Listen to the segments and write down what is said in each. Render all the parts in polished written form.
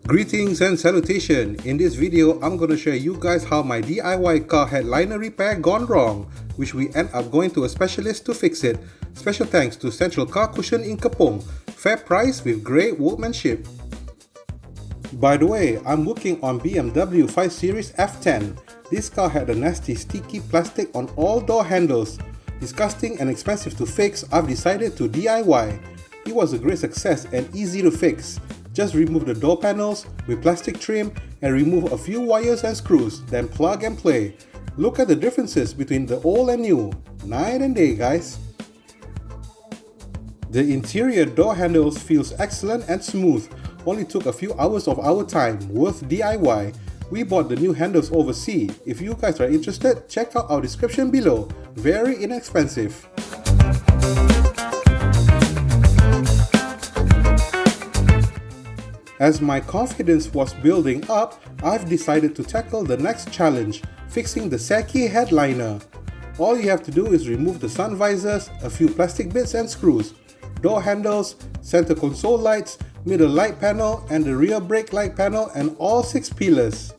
Greetings and salutation. In this video, I'm going to share you guys how my DIY car headliner repair gone wrong, which we end up going to a specialist to fix it. Special thanks to Central Car Cushion in Kepong. Fair price with great workmanship. By the way, I'm working on BMW 5 Series F10. This car had a nasty sticky plastic on all door handles. Disgusting and expensive to fix, I've decided to DIY. It was a great success and easy to fix. Just remove the door panels with plastic trim and remove a few wires and screws, then plug and play. Look at the differences between the old and new. Night and day, guys. The interior door handles feels excellent and smooth. Only took a few hours of our time, worth DIY. We bought the new handles overseas. If you guys are interested, check out our description below. Very inexpensive. As my confidence was building up, I've decided to tackle the next challenge, fixing the Serie headliner. All you have to do is remove the sun visors, a few plastic bits and screws, door handles, center console lights, middle light panel and the rear brake light panel and all 6 pillars.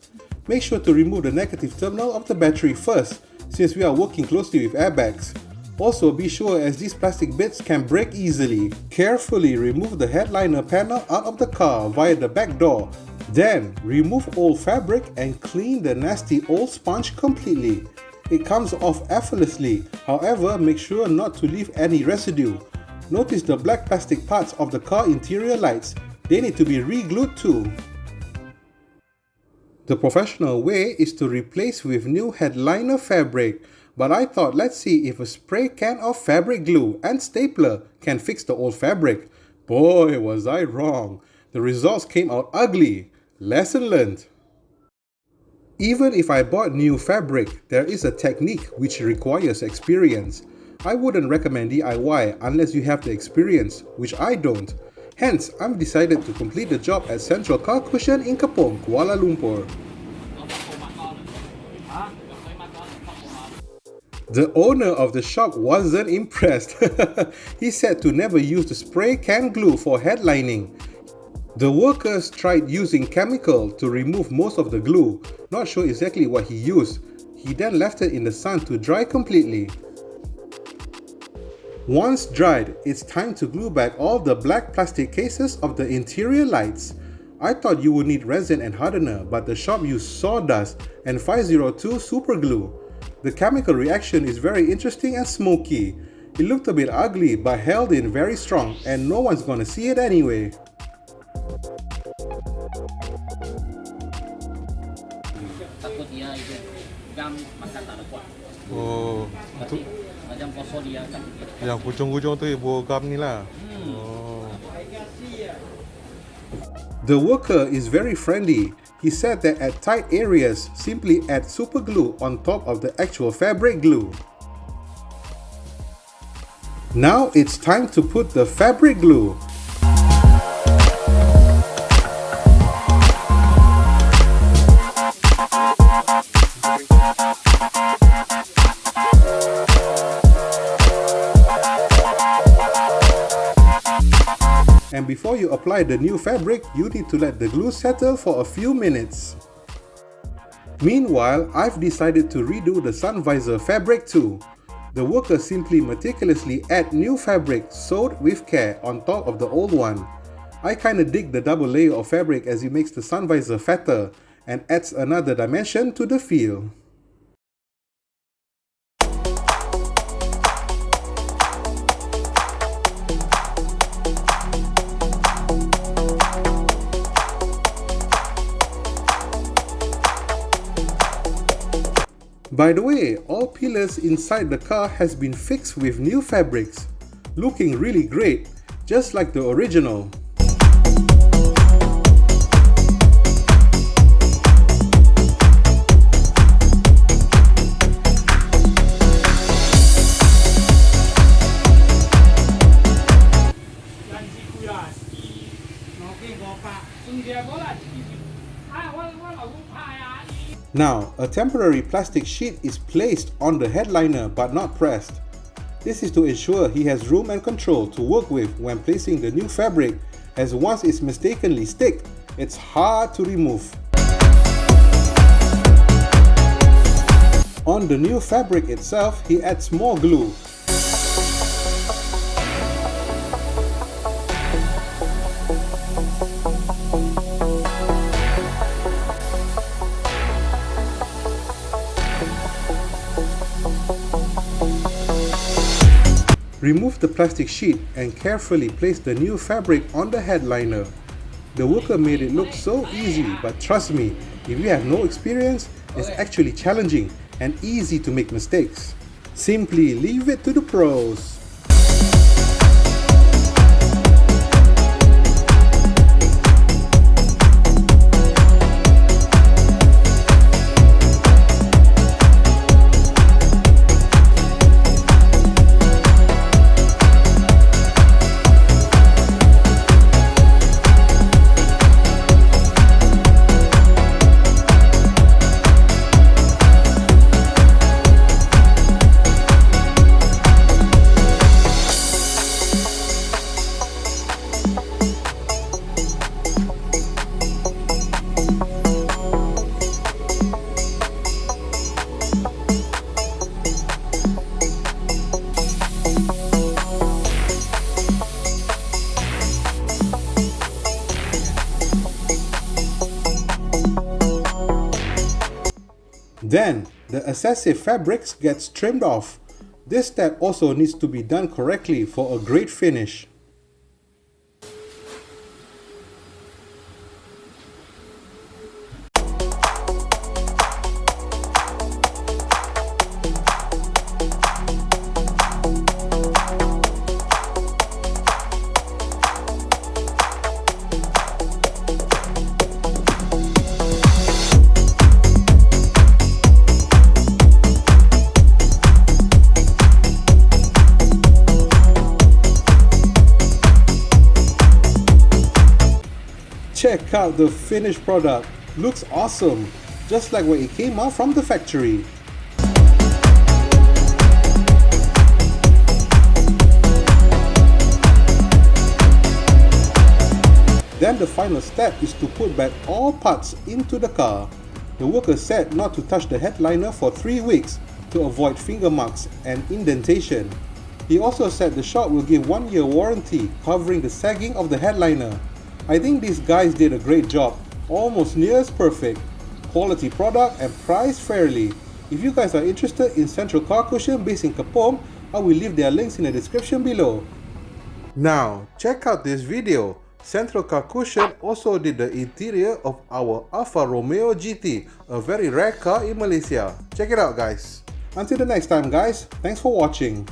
Make sure to remove the negative terminal of the battery first, since we are working closely with airbags. Also be sure as these plastic bits can break easily. Carefully remove the headliner panel out of the car via the back door. Then remove old fabric and clean the nasty old sponge completely. It comes off effortlessly, however make sure not to leave any residue. Notice the black plastic parts of the car interior lights. They need to be re-glued too. The professional way is to replace with new headliner fabric. But I thought let's see if a spray can of fabric glue and stapler can fix the old fabric. Boy, was I wrong. The results came out ugly. Lesson learned. Even if I bought new fabric, there is a technique which requires experience. I wouldn't recommend DIY unless you have the experience, which I don't. Hence, I've decided to complete the job at Central Car Cushion in Kepong Kuala Lumpur. The owner of the shop wasn't impressed. He said to never use the spray can glue for headlining. The workers tried using chemical to remove most of the glue. Not sure exactly what he used. He then left it in the sun to dry completely. Once dried, it's time to glue back all the black plastic cases of the interior lights. I thought you would need resin and hardener, but the shop used sawdust and 502 super glue. The chemical reaction is very interesting and smoky. It looked a bit ugly but held in very strong and no one's gonna see it anyway. Oh, yang ujung-ujung tu ibu gam ni lah. Oh. The worker is very friendly. He said that at tight areas, simply add super glue on top of the actual fabric glue. Now it's time to put the fabric glue. And before you apply the new fabric, you need to let the glue settle for a few minutes. Meanwhile, I've decided to redo the sun visor fabric too. The worker simply meticulously add new fabric sewed with care on top of the old one. I kinda dig the double layer of fabric as it makes the sun visor fatter and adds another dimension to the feel. By the way, all pillars inside the car has been fixed with new fabrics. Looking really great, just like the original. Now, a temporary plastic sheet is placed on the headliner but not pressed. This is to ensure he has room and control to work with when placing the new fabric. as once it's mistakenly stick, it's hard to remove. On the new fabric itself, he adds more glue. Remove the plastic sheet and carefully place the new fabric on the headliner. The worker made it look so easy, but trust me, if you have no experience, it's actually challenging and easy to make mistakes. Simply leave it to the pros. Then, the excessive fabrics gets trimmed off. This step also needs to be done correctly for a great finish. Check out the finished product. Looks awesome, just like when it came out from the factory. Then the final step is to put back all parts into the car. The worker said not to touch the headliner for 3 weeks to avoid finger marks and indentation. He also said the shop will give 1 year warranty covering the sagging of the headliner. I think these guys did a great job, almost near as perfect. Quality product and priced fairly. If you guys are interested in Central Car Cushion based in Kepong, I will leave their links in the description below. Now, check out this video. Central Car Cushion also did the interior of our Alfa Romeo GT, a very rare car in Malaysia. Check it out guys. Until the next time guys, thanks for watching.